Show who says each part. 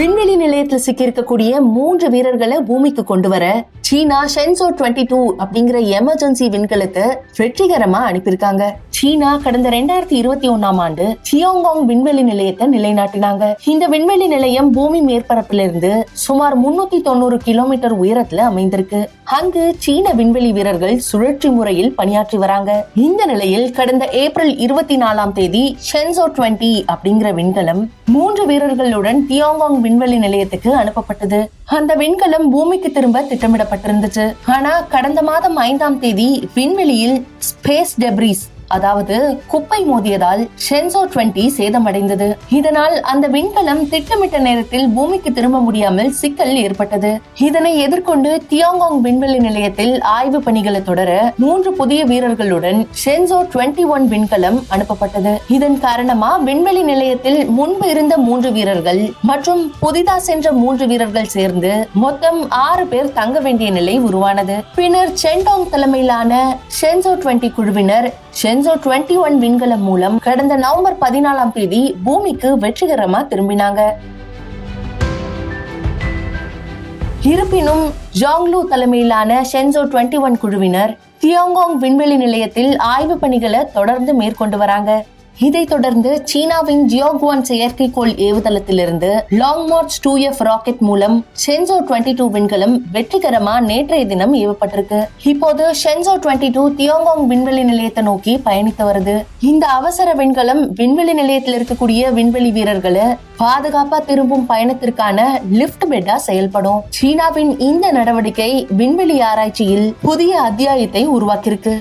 Speaker 1: விண்வெளி நிலையத்தில் சிக்கியிருக்கக்கூடிய 3 வீரர்களை பூமிக்கு கொண்டு வர சீனா ஷென்சோ 22 அப்படிங்கிற எமர்ஜென்சி விண்கலத்தை வெற்றிகரமா அனுப்பியிருக்காங்க. சீனா கடந்த 2021ஆம் ஆண்டு சியோங்காங் விண்வெளி நிலையத்தை நிலைநாட்டினாங்க. இந்த விண்வெளி நிலையம் பூமி மேற்பரப்பிலிருந்து சுமார் 390 கிலோமீட்டர் உயரத்துல அமைந்திருக்கு. அங்கு சீன விண்வெளி வீரர்கள் சுழற்சி முறையில் பணியாற்றி வராங்க. இந்த நிலையில் கடந்த ஏப்ரல் 24ஆம் தேதி ஷென்சோ 20 அப்படிங்கிற விண்கலம் 3 வீரர்களுடன் தியோங்காங் விண்வெளி நிலையத்துக்கு அனுப்பப்பட்டது. அந்த விண்கலம் பூமிக்கு திரும்ப திட்டமிடப்பட்டிருந்துச்சு. ஆனா கடந்த மாதம் 5ஆம் தேதி விண்வெளியில் ஸ்பேஸ் டெப்ரிஸ், அதாவது குப்பை மோதியதால் ஷென்சோ 20 சேதமடைந்தது. இதனால் அந்த விண்கலம் திட்டமிட்ட நேரத்தில் பூமிக்கு திரும்ப முடியாமல் சிக்கல் ஏற்பட்டது. இதனை எதிர்கொண்டு தியோங்காங் விண்வெளி நிலையத்தில் ஆய்வு பணிகளை தொடர 3 புதிய வீரர்களுடன் ஷென்சோ 21 விண்கலம் அனுப்பப்பட்டது. இதன் காரணமா விண்வெளி நிலையத்தில் முன்பு இருந்த 3 வீரர்கள் மற்றும் புதிதா சென்ற 3 வீரர்கள் சேர்ந்து மொத்தம் 6 பேர் தங்க வேண்டிய நிலை உருவானது. பின்னர் சென்டாங் தலைமையிலான ஷென்சோ 20 குழுவினர் ஷென்சோ 21 விண்கலம் மூலம் கடந்த நவம்பர் 14ஆம் தேதி பூமிக்கு வெற்றிகரமா திரும்பினாங்க. இருப்பினும் ஜாங்லூ தலைமையிலான ஷென்சோ 21 குழுவினர் தியோங்காங் விண்வெளி நிலையத்தில் ஆய்வு பணிகளை தொடர்ந்து மேற்கொண்டு வராங்க. இதை தொடர்ந்து சீனாவின் ஜியோகுவான் செயற்கைக்கோள் ஏவுதளத்திலிருந்து லாங் மார்ச் 2F ராக்கெட் மூலம் ஷென்சோ 22 விண்கலம் வெற்றிகரமா நேற்றைய தினம் ஏவப்பட்டிருக்கு. இப்போது ஷென்சோ 22 தியோங்காங் விண்வெளி நிலையத்தை நோக்கி பயணித்து வருது. இந்த அவசர விண்கலம் விண்வெளி நிலையத்தில் இருக்கக்கூடிய விண்வெளி வீரர்களை பாதுகாப்பா திரும்பும் பயணத்திற்கான லிப்ட் பெட்டா செயல்படும். சீனாவின் இந்த நடவடிக்கை விண்வெளி ஆராய்ச்சியில் புதிய அத்தியாயத்தை உருவாக்கியிருக்கு.